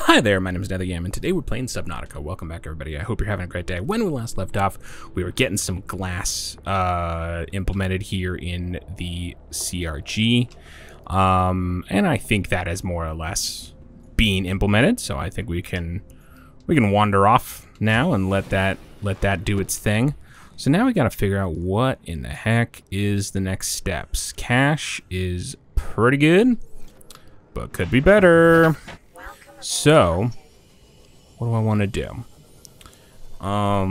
Hi there, my name is NetherYam, and today we're playing Subnautica. Welcome back, everybody. I hope you're having a great day. When we last left off, we were getting some glass implemented here in the CRG, and I think that is more or less being implemented. So I think we can wander off now and let that do its thing. So now we got to figure out what in the heck is the next steps. Cash is pretty good, but could be better. So, what do I want to do? How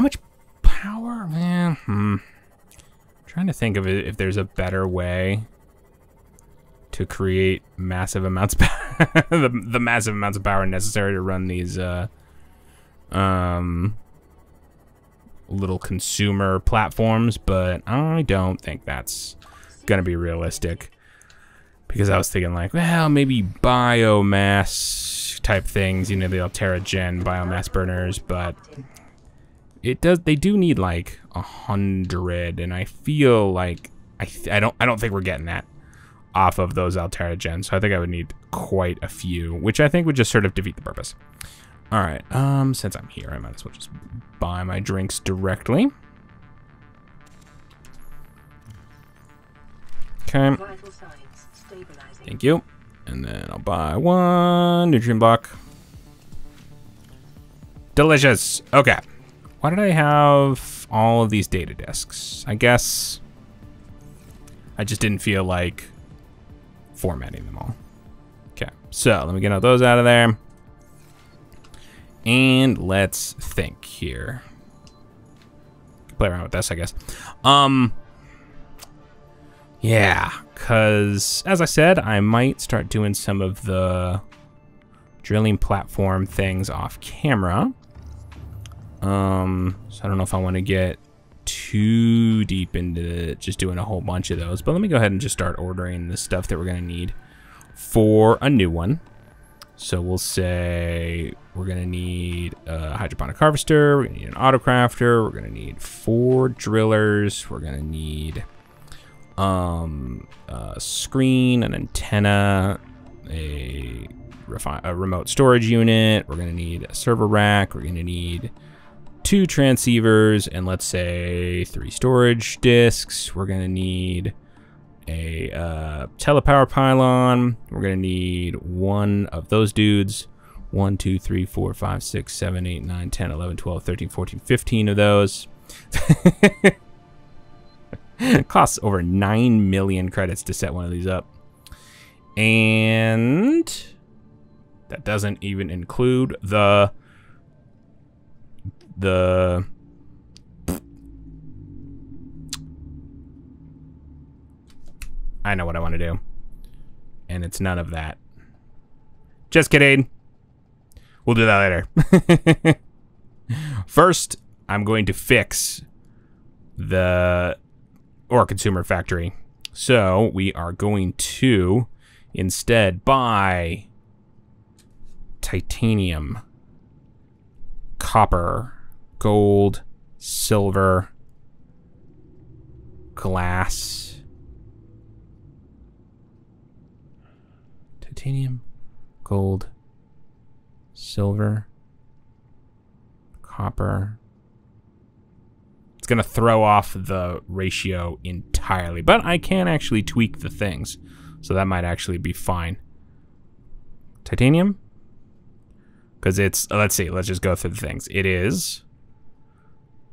much power? Man, trying to think of it if there's a better way to create massive amounts of the massive amounts of power necessary to run these little consumer platforms, but I don't think that's gonna be realistic. Because I was thinking like, well, maybe biomass type things, you know, the Alterra Gen biomass burners, but they do need like 100, and I feel like I don't think we're getting that off of those Alterra Gens. So I think I would need quite a few, which I think would just sort of defeat the purpose. All right, since I'm here, I might as well just buy my drinks directly. Okay. Thank you. And then I'll buy one nutrient block. Delicious. Okay. Why did I have all of these data disks? I guess I just didn't feel like formatting them all. Okay. So let me get all those out of there. And let's think here. Play around with this, I guess. Yeah, because, as I said, I might start doing some of the drilling platform things off camera. So I don't know if I want to get too deep into just doing a whole bunch of those, but let me go ahead and just start ordering the stuff that we're going to need for a new one. So we'll say we're going to need a hydroponic harvester, we're going to need an autocrafter, we're going to need 4 drillers, we're going to need a screen, an antenna, a remote storage unit. We're gonna need a server rack. We're gonna need 2 transceivers and let's say 3 storage disks. We're gonna need a telepower pylon. We're gonna need 1 of those dudes. 1, 2, 3, 4, 5, 6, 7, 8, 9, 10, 11, 12, 13, 14, 15 of those. It costs over 9 million credits to set one of these up. And that doesn't even include the I know what I want to do. And it's none of that. Just kidding. We'll do that later. First, I'm going to fix the or consumer factory. So we are going to instead buy titanium, copper, gold, silver, glass, titanium, gold, silver, copper. It's gonna throw off the ratio entirely, but I can actually tweak the things, so that might actually be fine. Titanium, because it's, let's see, let's just go through the things. It is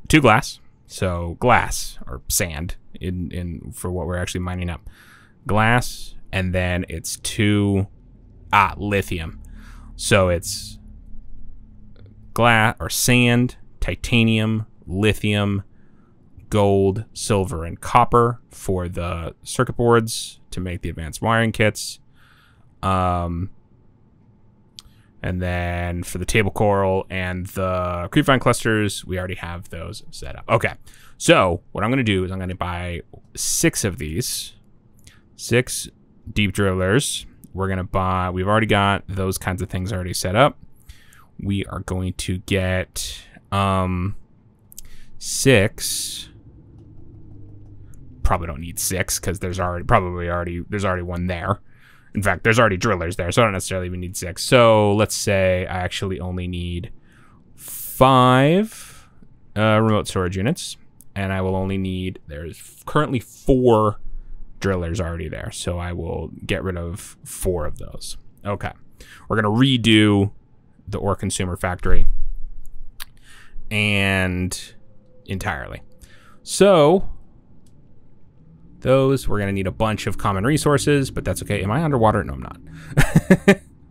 2 glass, so glass or sand in for what we're actually mining up. Glass, and then it's 2 lithium, so it's glass or sand, titanium, lithium, gold, silver, and copper for the circuit boards to make the advanced wiring kits. And then for the table coral and the creepvine clusters, we already have those set up. Okay, so what I'm going to do is I'm going to buy 6 of these, 6 deep drillers. We're going to buy, we've already got those kinds of things already set up. We are going to get 6. Probably don't need 6 because there's already one there. In fact, there's already drillers there, so I don't necessarily even need 6. So let's say I actually only need 5 remote storage units, and I will only need, there's currently 4 drillers already there, so I will get rid of 4 of those. Okay, we're gonna redo the ore consumer factory and entirely. So those, we're gonna need a bunch of common resources, but that's okay. Am I underwater? No, I'm not.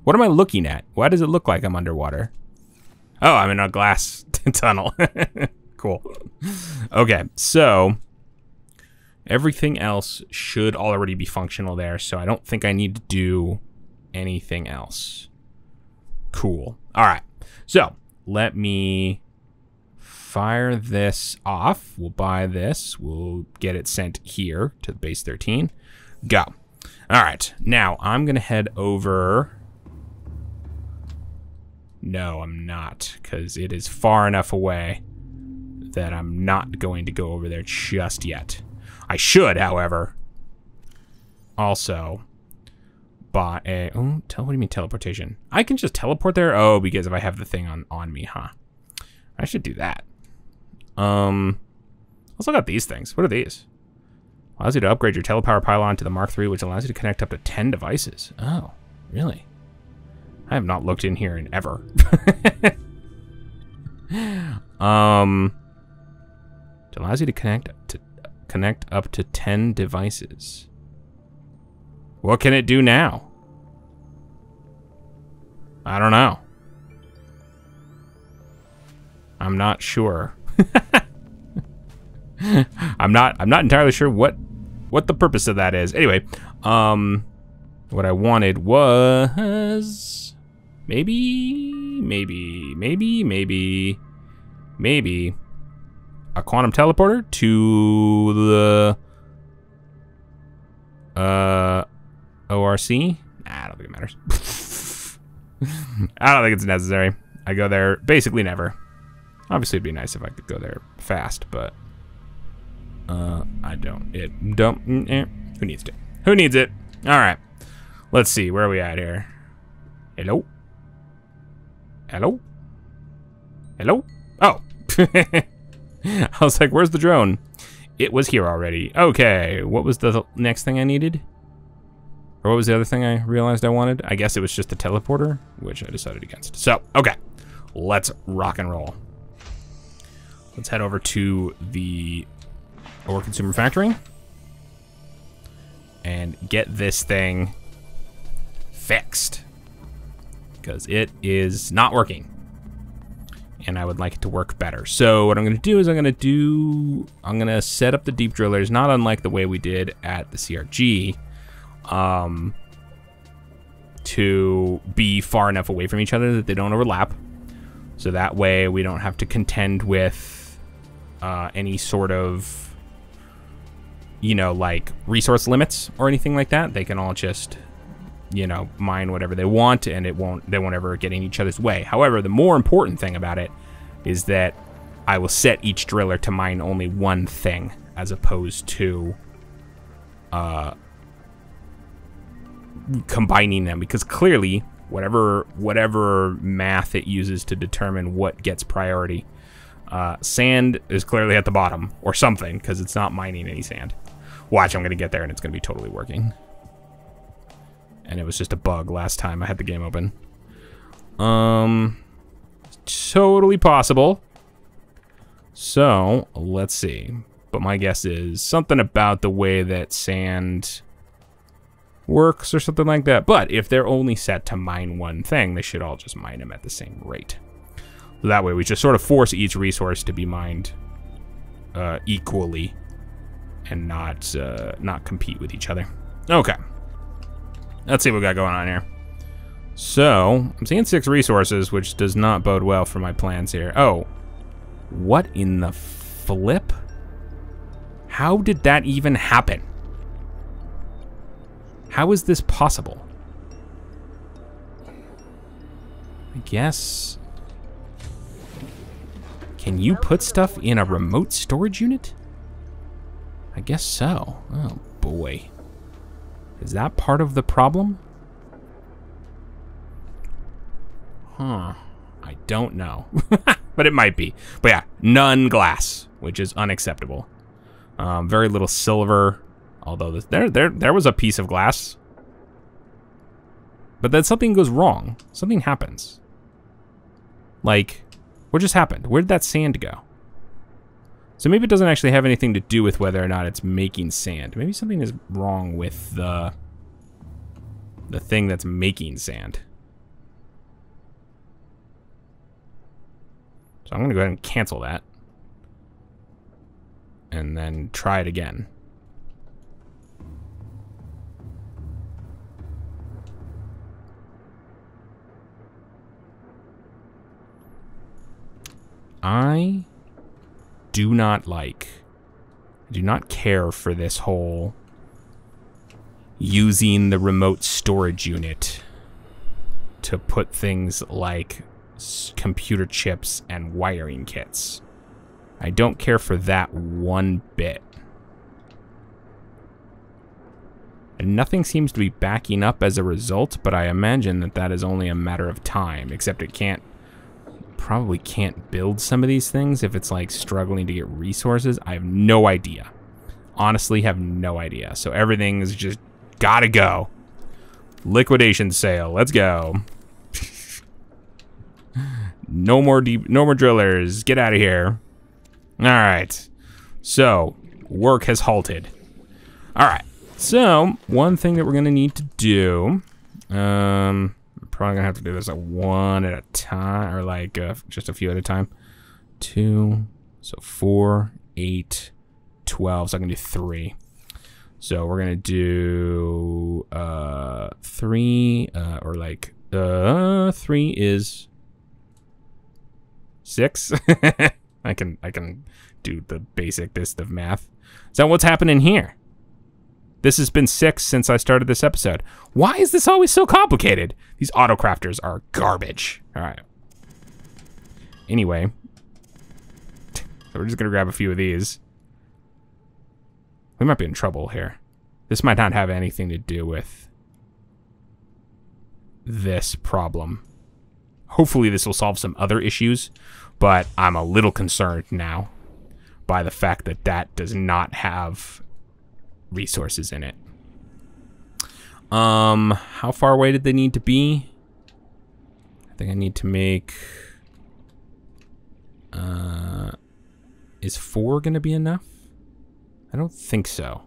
What am I looking at? Why does it look like I'm underwater? Oh, I'm in a glass tunnel. Cool. Okay, so everything else should already be functional there, so I don't think I need to do anything else. Cool. All right, so let me fire this off. We'll buy this. We'll get it sent here to base 13. Go. All right, now I'm going to head over. No, I'm not, because it is far enough away that I'm not going to go over there just yet. I should, however, also buy a... Oh, what do you mean teleportation? I can just teleport there? Oh, because if I have the thing on me, huh? I should do that. Let's look at these things. What are these? Allows you to upgrade your telepower pylon to the Mark III, which allows you to connect up to 10 devices. Oh, really? I have not looked in here in ever. It allows you to connect up to 10 devices. What can it do now? I don't know. I'm not sure. I'm not entirely sure what the purpose of that is. Anyway, what I wanted was maybe a quantum teleporter to the ORC. Nah, I don't think it matters. I don't think it's necessary. I go there basically never. Obviously, it'd be nice if I could go there fast, but I don't. Who needs to? Who needs it? All right. Let's see. Where are we at here? Hello? Hello? Hello? Oh. I was like, where's the drone? It was here already. Okay. What was the next thing I needed? Or what was the other thing I realized I wanted? I guess it was just the teleporter, which I decided against. So, okay. Let's rock and roll. Let's head over to the ore consumer factory and get this thing fixed, because it is not working and I would like it to work better. So what I'm gonna do is I'm gonna set up the deep drillers, not unlike the way we did at the CRG, to be far enough away from each other that they don't overlap. So that way we don't have to contend with any sort of, you know, like resource limits or anything like that. They can all just, you know, mine whatever they want, and they won't ever get in each other's way. However, the more important thing about it is that I will set each driller to mine only one thing, as opposed to combining them, because clearly whatever math it uses to determine what gets priority, sand is clearly at the bottom or something, because it's not mining any sand. Watch, I'm gonna get there and it's gonna be totally working. And it was just a bug last time I had the game open. Totally possible. So let's see. But my guess is something about the way that sand works or something like that. But if they're only set to mine one thing, they should all just mine them at the same rate. So that way we just sort of force each resource to be mined equally and not compete with each other. Okay. Let's see what we got going on here. So, I'm seeing 6 resources, which does not bode well for my plans here. Oh, what in the flip? How did that even happen? How is this possible? I guess... Can you put stuff in a remote storage unit? I guess so. Oh, boy. Is that part of the problem? Huh. I don't know. But it might be. But yeah, none glass, which is unacceptable. Very little silver. Although there was a piece of glass. But then something goes wrong. Something happens. Like, what just happened? Where did that sand go? So maybe it doesn't actually have anything to do with whether or not it's making sand. Maybe something is wrong with the thing that's making sand. So I'm going to go ahead and cancel that. And then try it again. I do not care for this whole using the remote storage unit to put things like computer chips and wiring kits. I don't care for that one bit. And nothing seems to be backing up as a result, but I imagine that that is only a matter of time, except it probably can't build some of these things if it's like struggling to get resources. I have no idea. Honestly, have no idea. So everything is just gotta go. Liquidation sale. Let's go. No more drillers. Get out of here. All right. So work has halted. All right. So one thing that we're gonna need to do. I'm probably gonna have to do this like one at a time, or like just a few at a time. 2, so 4, 8, 12. So I can do 3. So we're gonna do 3, or like 3 is 6. I can do the basicest of math. So what's happening here? This has been 6 since I started this episode. Why is this always so complicated? These autocrafters are garbage. All right. Anyway, so we're just gonna grab a few of these. We might be in trouble here. This might not have anything to do with this problem. Hopefully this will solve some other issues, but I'm a little concerned now by the fact that that does not have resources in it. How far away did they need to be? I think I need to make is 4 gonna be enough? I don't think so.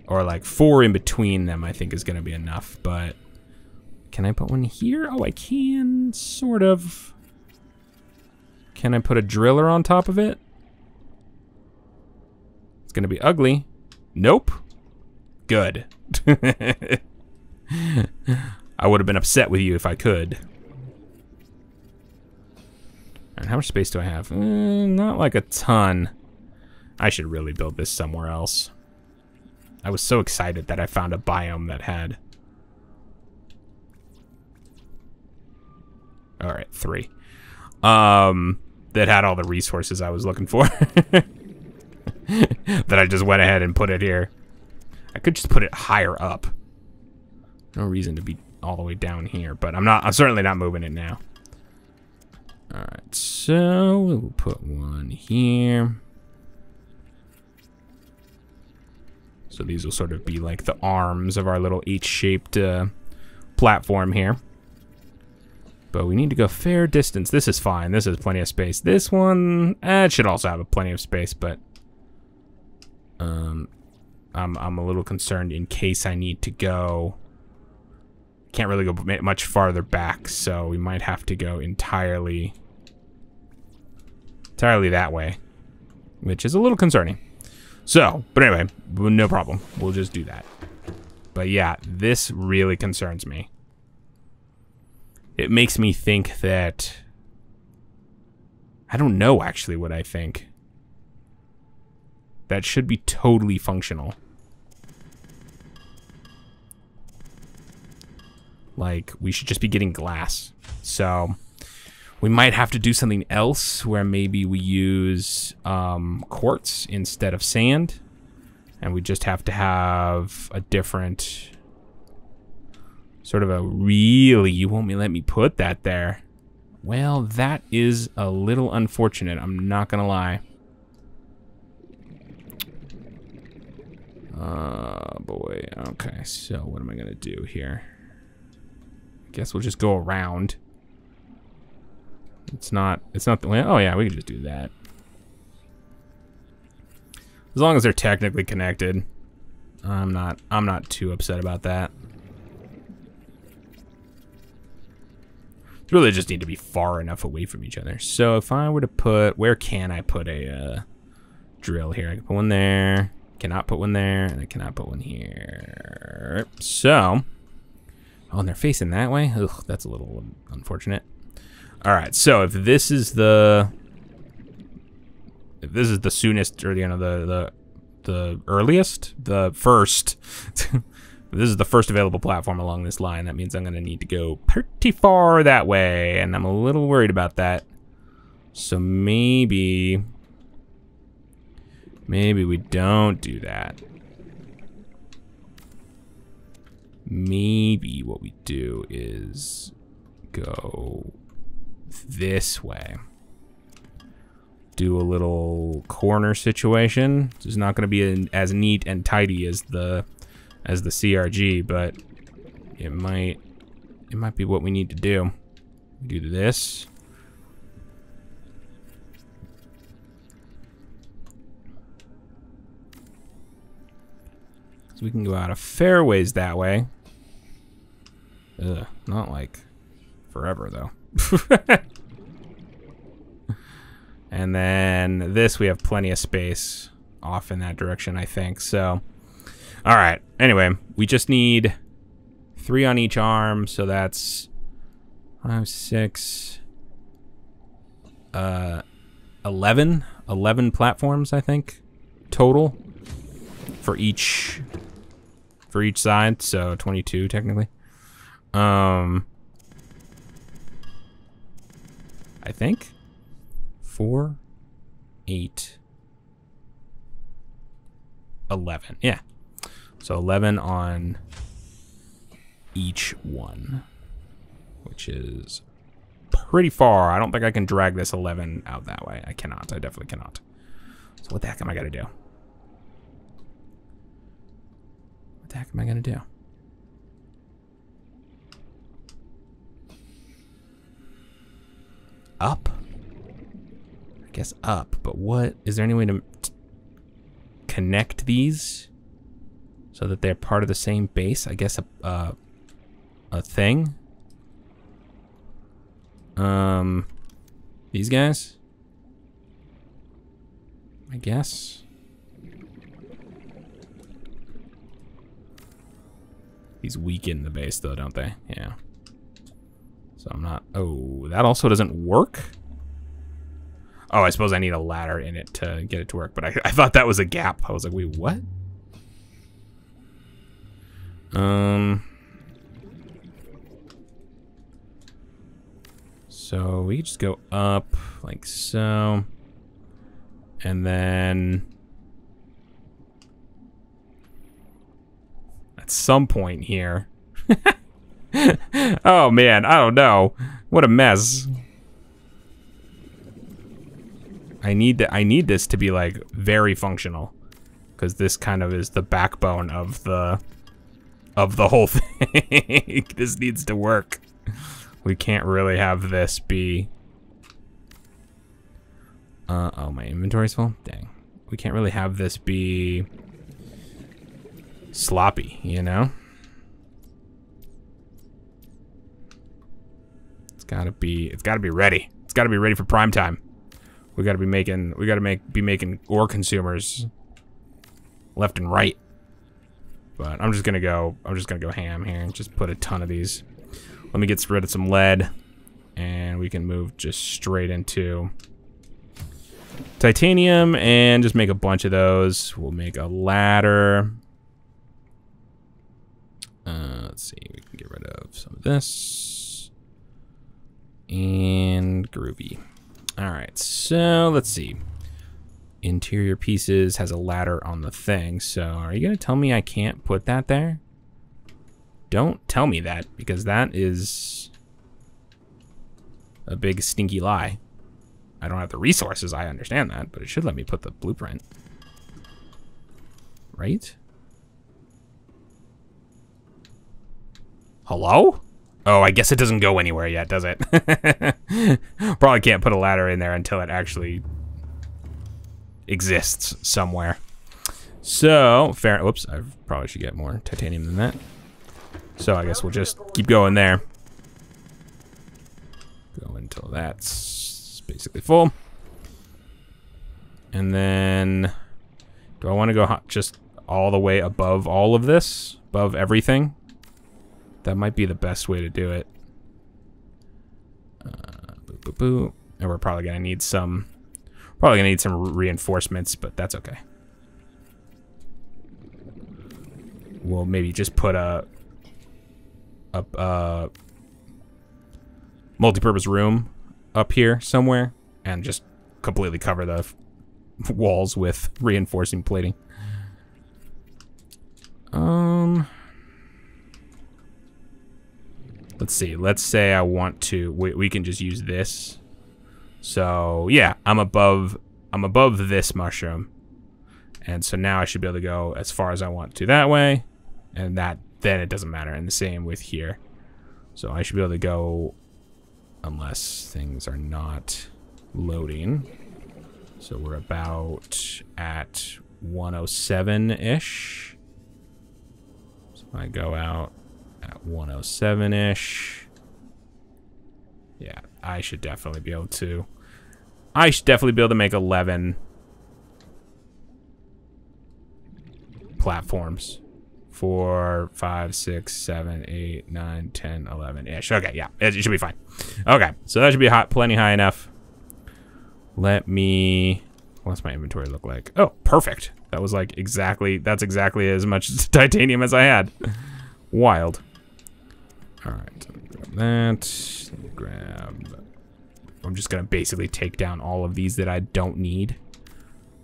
Or like 4 in between them I think is gonna be enough, but can I put one here? Oh, I can, sort of. Can I put a driller on top of it? It's gonna be ugly. Nope. Good. I would have been upset with you if I could. Alright, how much space do I have? Not like a ton. I should really build this somewhere else. I was so excited that I found a biome that had... Alright, 3. That had all the resources I was looking for. That I just went ahead and put it here. I could just put it higher up. No reason to be all the way down here, but I'm certainly not moving it now. Alright, so we'll put one here. So these will sort of be like the arms of our little H-shaped platform here. But we need to go fair distance. This is fine. This is plenty of space. This one, it should also have plenty of space, but I'm a little concerned in case I need to go. Can't really go much farther back, so we might have to go entirely that way, which is a little concerning. So, but anyway, no problem. We'll just do that. But yeah, this really concerns me. It makes me think that... I don't know actually what I think. That should be totally functional. Like, we should just be getting glass. So, we might have to do something else where maybe we use quartz instead of sand. And we just have to have a different Sort of a really, you won't let me put that there. Well, that is a little unfortunate. I'm not gonna lie. Boy. Okay, so what am I gonna do here? I guess we'll just go around. It's not the way. Oh yeah, we can just do that. As long as they're technically connected, I'm not too upset about that. Really just need to be far enough away from each other. So if I were to put, where can I put a drill here? I can put one there, cannot put one there, and I cannot put one here. So, oh, and they're facing that way? Ugh, that's a little unfortunate. All right, so if this is the soonest, or the earliest, the first, this is the first available platform along this line, that means I'm gonna need to go pretty far that way, and I'm a little worried about that. So maybe we don't do that. Maybe what we do is go this way. Do a little corner situation. This is not going to be as neat and tidy as the CRG, but it might be what we need to do. We do this. So we can go out of fair ways that way. Ugh, not like forever though. And then this, we have plenty of space off in that direction, I think. So, all right. Anyway, we just need 3 on each arm. So that's 5, 6, 11 platforms, I think, total for each side. So 22 technically. I think 4, 8, 11. Yeah. So 11 on each one, which is pretty far. I don't think I can drag this 11 out that way. I cannot. I definitely cannot. So what the heck am I gonna do? What the heck am I gonna do? Up? I guess up, but what? Is there any way to connect these so that they're part of the same base? I guess a thing? These guys? I guess. These weaken the base though, don't they? Yeah. So I'm not, oh, that also doesn't work? Oh, I suppose I need a ladder in it to get it to work, but I thought that was a gap. I was like, wait, what? So we just go up like so. And then at some point here. Oh man, I don't know. What a mess. I need this to be like very functional, because this kind of is the backbone of the whole thing. This needs to work. We can't really have this be oh, my inventory's full? Dang. We can't really have this be sloppy, you know? It's gotta be ready. It's gotta be ready for prime time. We gotta be making ore consumers left and right. But I'm just gonna go ham here and just put a ton of these. Let me get rid of some lead, and we can move just straight into titanium and just make a bunch of those. We'll make a ladder. Let's see, we can get rid of some of this. And groovy. Alright, so let's see. Interior pieces has a ladder on the thing, so are you gonna tell me I can't put that there? Don't tell me that, because that is a big stinky lie. I don't have the resources, I understand that, but it should let me put the blueprint. Right? Hello? Oh, I guess it doesn't go anywhere yet, does it? Probably can't put a ladder in there until it actually exists somewhere. So, fair. Whoops, I probably should get more titanium than that. So I guess we'll just keep going there. Go until that's basically full. And then, do I want to go just all the way above all of this? Above everything? That might be the best way to do it. Boop, boop, boop. And we're probably gonna need some reinforcements, but that's okay. We'll maybe just put a multi-purpose room up here somewhere and just completely cover the walls with reinforcing plating. Let's see. Let's say I want to. We can just use this. So yeah, I'm above this mushroom, and so now I should be able to go as far as I want to that way, and then it doesn't matter. And the same with here. So I should be able to go, unless things are not loading. So we're about at 107-ish. So I go out at 107-ish. Yeah, I should definitely be able to. I should definitely be able to make 11 platforms. 4, 5, 6, 7, 8, 9, 10, 11-ish. Okay, yeah, it should be fine. Okay, so that should be plenty high enough. Let me. What's my inventory look like? Oh, perfect. That was like that's exactly as much titanium as I had. Wild. All right, grab that. Grab. I'm just gonna basically take down all of these that I don't need.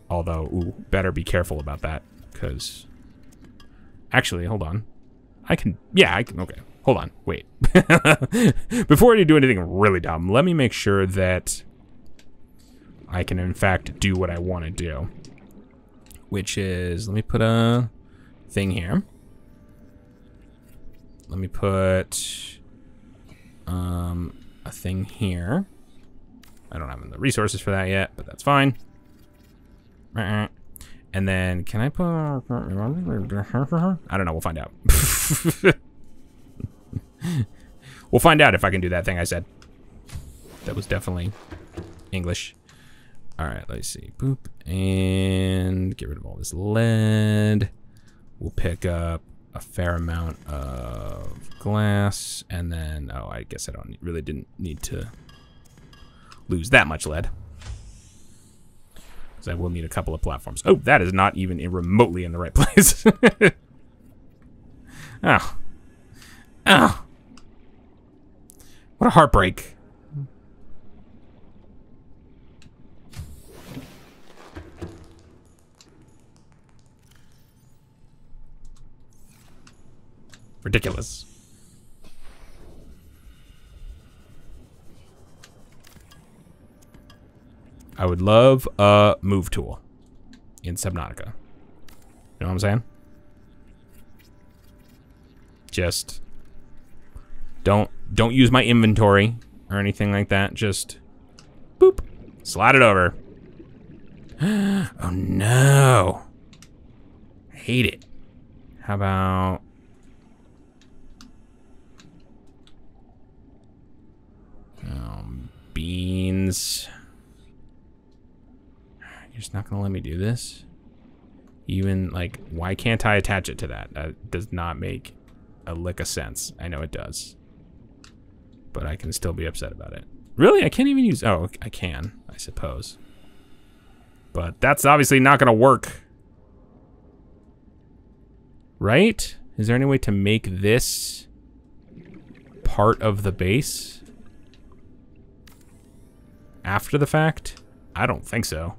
Although, ooh, better be careful about that, because. Actually, hold on. I can. Okay, hold on. Wait. Before I do anything really dumb, let me make sure that I can, in fact, do what I want to do. Which is, let me put a thing here. Let me put a thing here. I don't have the resources for that yet, but that's fine. And then, can I put... I don't know, we'll find out. We'll find out if I can do that thing I said. That was definitely English. Alright, let's see. Boop. And get rid of all this lead. We'll pick up a fair amount of glass. And then, oh, I guess I really didn't need to lose that much lead. I will need a couple of platforms. Oh, that is not even remotely in the right place. Oh. Oh. What a heartbreak. Ridiculous. I would love a move tool in Subnautica. You know what I'm saying? Just don't use my inventory or anything like that. Just boop, slide it over. Oh no. I hate it. How about beans? You're just not gonna let me do this? Even, like, why can't I attach it to that? That does not make a lick of sense. I know it does. But I can still be upset about it. Really? I can't even use... Oh, I can, I suppose. But that's obviously not gonna work. Right? Is there any way to make this part of the base? After the fact? I don't think so.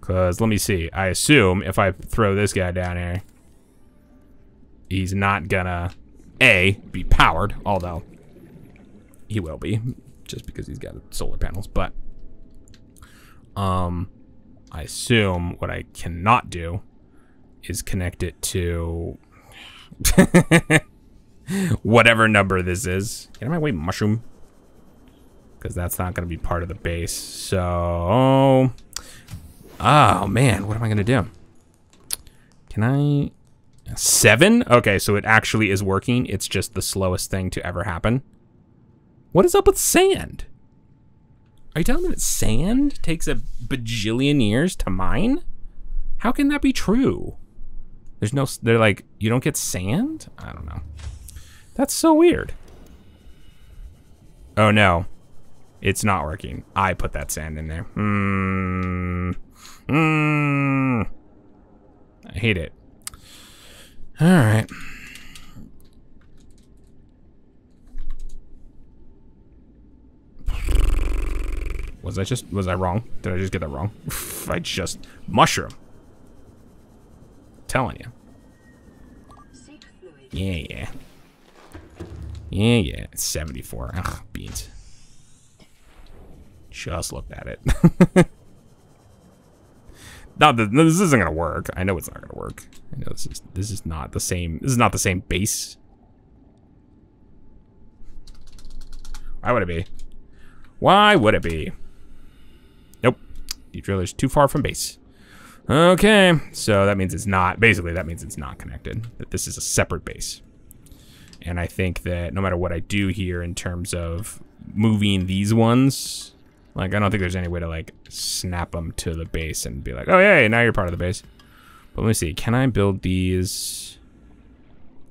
Because, let me see. I assume if I throw this guy down here, he's not gonna, A, be powered, although he will be, just because he's got solar panels, but I assume what I cannot do is connect it to whatever number this is. Get out of my way, mushroom. Because that's not going to be part of the base. So, oh man, what am I going to do? Can I... 7? Okay, so it actually is working. It's just the slowest thing to ever happen. What is up with sand? Are you telling me that sand takes a bajillion years to mine? How can that be true? There's no... They're like, you don't get sand? I don't know. That's so weird. Oh no. It's not working. I put that sand in there. I hate it. All right. Was I wrong? Did I just get that wrong? I just, mushroom. I'm telling you. Yeah. It's 74. Ugh, beans. Just looked at it. This isn't gonna work. I know it's not gonna work. I know this is not the same. This is not the same base. Why would it be? Why would it be? Nope. Deep driller's too far from base. Okay, so that means it's not. Basically, that means it's not connected. That this is a separate base. And I think that no matter what I do here in terms of moving these ones. Like, I don't think there's any way to, like, snap them to the base and be like, oh, yeah, now you're part of the base. But let me see. Can I build these?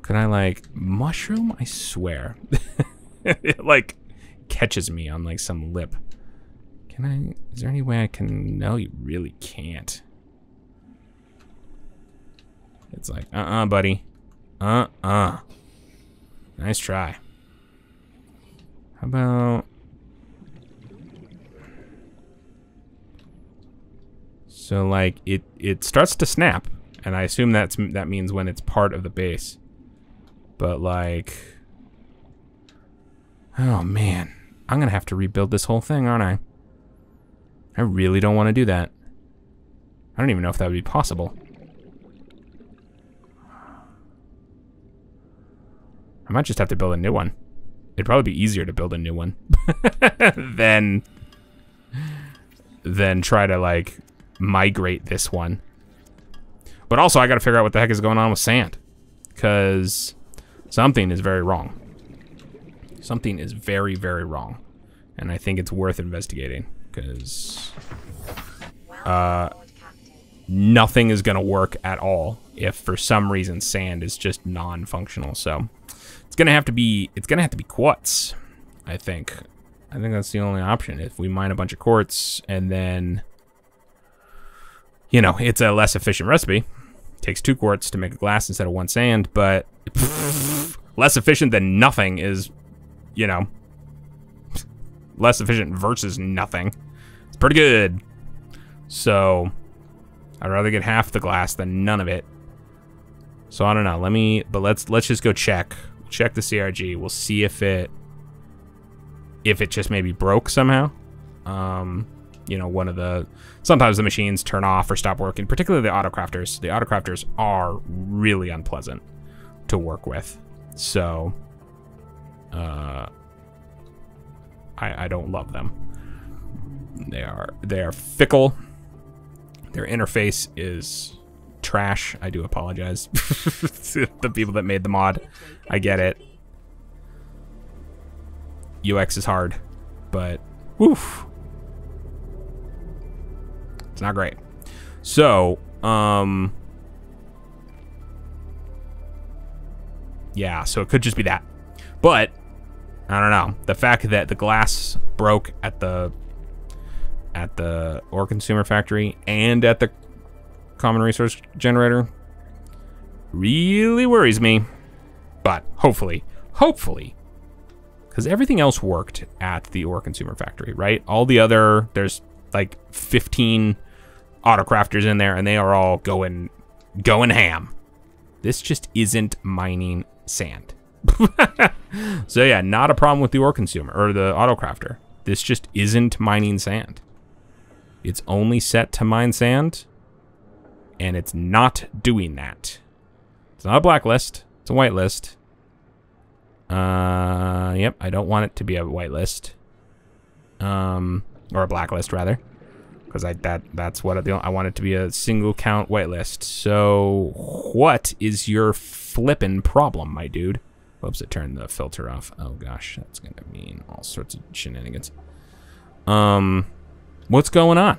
Can I, like, mushroom? I swear. It, like, catches me on, like, some lip. Can I? Is there any way I can? No, you really can't. It's like, buddy. Nice try. How about... So like it starts to snap, and I assume that means when it's part of the base. But like, oh man, I'm gonna have to rebuild this whole thing, aren't I? I really don't want to do that. I don't even know if that would be possible. I might just have to build a new one. It'd probably be easier to build a new one than try to like migrate this one. But also I gotta figure out what the heck is going on with sand, because something is very wrong. Something is very, very wrong, and I think it's worth investigating, because nothing is gonna work at all if for some reason sand is just non-functional. So it's gonna have to be quartz. I think that's the only option. If we mine a bunch of quartz, and then, you know, it's a less efficient recipe. It takes 2 quartz to make a glass instead of 1 sand, but less efficient than nothing is, you know, less efficient versus nothing. It's pretty good. So I'd rather get half the glass than none of it. So I don't know. Let's just go check the CRG. We'll see if it just maybe broke somehow. You know, sometimes the machines turn off or stop working, particularly the autocrafters. The autocrafters are really unpleasant to work with. So, I don't love them. They are fickle. Their interface is trash. I do apologize to the people that made the mod. I get it. UX is hard, but woof. It's not great. So, yeah, so it could just be that. But I don't know. The fact that the glass broke at the ore consumer factory and at the common resource generator really worries me. But hopefully, because everything else worked at the ore consumer factory, right? All the other, there's like 15 autocrafters in there, and they are all going ham. This just isn't mining sand. So yeah, not a problem with the ore consumer or the autocrafter. This just isn't mining sand. It's only set to mine sand, and it's not doing that. It's not a blacklist. It's a whitelist. Yep, I don't want it to be a whitelist. Or a blacklist, rather. Because that's what I want it to be, a single count whitelist. So, what is your flippin' problem, my dude? Whoops, it turned the filter off. Oh gosh, that's gonna mean all sorts of shenanigans. What's going on?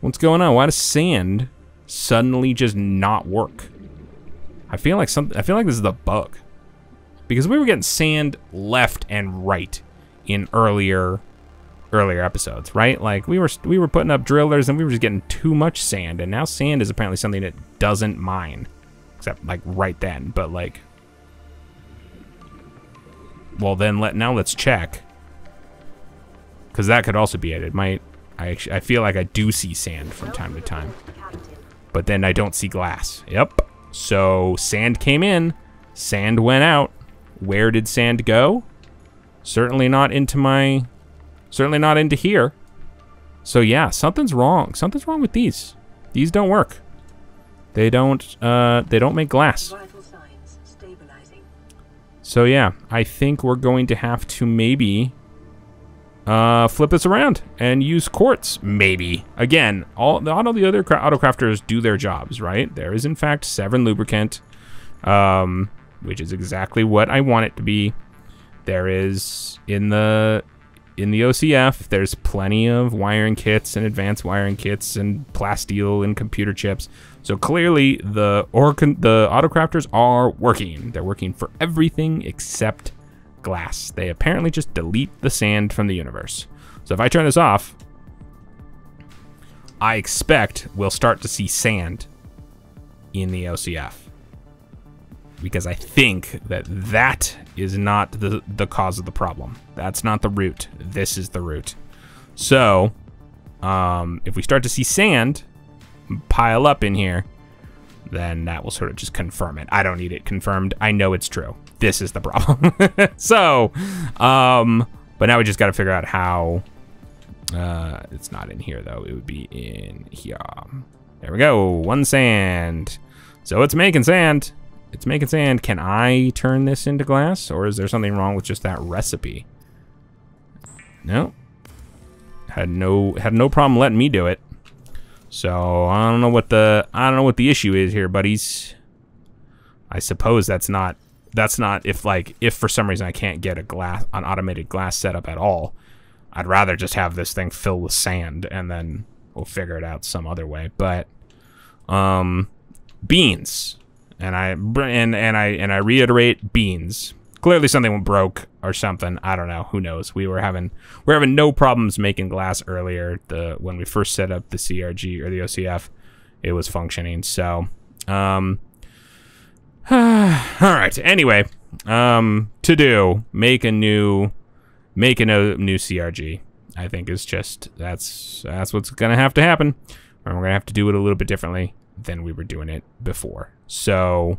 What's going on? Why does sand suddenly just not work? I feel like this is a bug. Because we were getting sand left and right in earlier episodes, right? Like we were putting up drillers and we were just getting too much sand, and now sand is apparently something that doesn't mine. Except like right then, but like, well then now let's check. Cause that could also be it. It might, I feel like I do see sand from time to time. But then I don't see glass. Yep. So sand came in, sand went out. Where did sand go? Certainly not into here. So yeah, something's wrong. Something's wrong with these. These don't work. They don't make glass. So yeah, I think we're going to have to maybe flip this around and use quartz, maybe. Again, all the other autocrafters do their jobs, right? There is in fact Severn lubricant, which is exactly what I want it to be. There is in the OCF, there's plenty of wiring kits and advanced wiring kits and plasteel and computer chips. So clearly the autocrafters are working. They're working for everything except glass. They apparently just delete the sand from the universe. So if I turn this off, I expect we'll start to see sand in the OCF. Because I think that is not the cause of the problem. That's not the root. This is the root. So, if we start to see sand pile up in here, then that will sort of just confirm it. I don't need it confirmed. I know it's true. This is the problem. So, but now we just got to figure out how. It's not in here though. It would be in here. There we go. One sand. So it's making sand. It's making sand. Can I turn this into glass, or is there something wrong with just that recipe? No. Had no problem letting me do it. So I don't know what the issue is here, buddies. I suppose that's not if for some reason I can't get an automated glass setup at all. I'd rather just have this thing filled with sand and then we'll figure it out some other way. But beans. And I reiterate, beans. Clearly something broke or something. I don't know. Who knows? We're having no problems making glass earlier. When we first set up the CRG or the OCF, it was functioning. So, all right. Anyway, make a new CRG. I think is just that's what's gonna have to happen, and we're gonna have to do it a little bit differently than we were doing it before. So,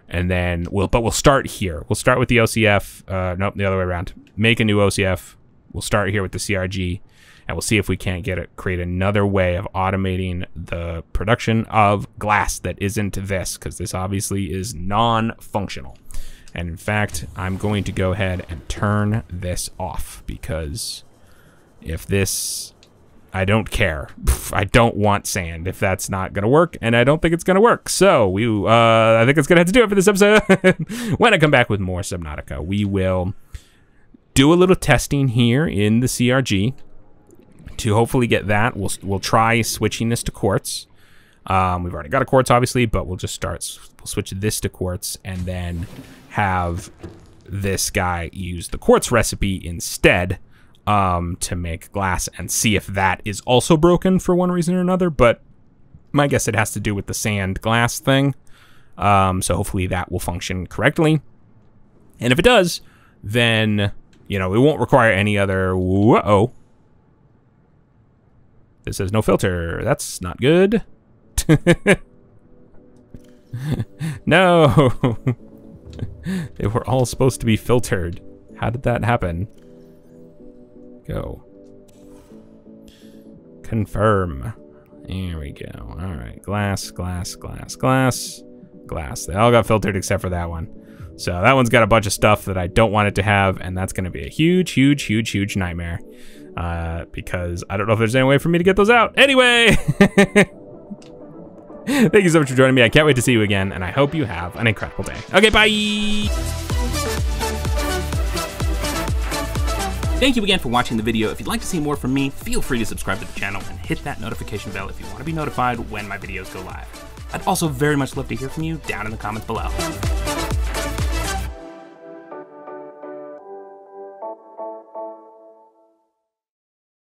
and then we'll start here. We'll start with the OCF. Nope, the other way around. Make a new OCF. We'll start here with the CRG, and we'll see if we can't create another way of automating the production of glass that isn't this, because this obviously is non-functional. And in fact, I'm going to go ahead and turn this off, because if this, I don't care. I don't want sand if that's not going to work, and I don't think it's going to work. So I think it's going to have to do it for this episode. When I come back with more Subnautica, we will do a little testing here in the CRG to hopefully get that. We'll try switching this to quartz. We've already got a quartz, obviously, but we'll switch this to quartz and then have this guy use the quartz recipe instead. To make glass and see if that is also broken for one reason or another, but my guess it has to do with the sand glass thing. So hopefully that will function correctly. And if it does, then, it won't require any other, This says no filter. That's not good. No. They were all supposed to be filtered. How did that happen? Go. Confirm. There we go. All right. Glass, glass, glass, glass, glass. They all got filtered except for that one. So that one's got a bunch of stuff that I don't want it to have, and that's going to be a huge, huge, huge, huge nightmare. Because I don't know if there's any way for me to get those out. Anyway! Thank you so much for joining me. I can't wait to see you again, and I hope you have an incredible day. Okay, bye! Thank you again for watching the video. If you'd like to see more from me, feel free to subscribe to the channel and hit that notification bell if you want to be notified when my videos go live. I'd also very much love to hear from you down in the comments below.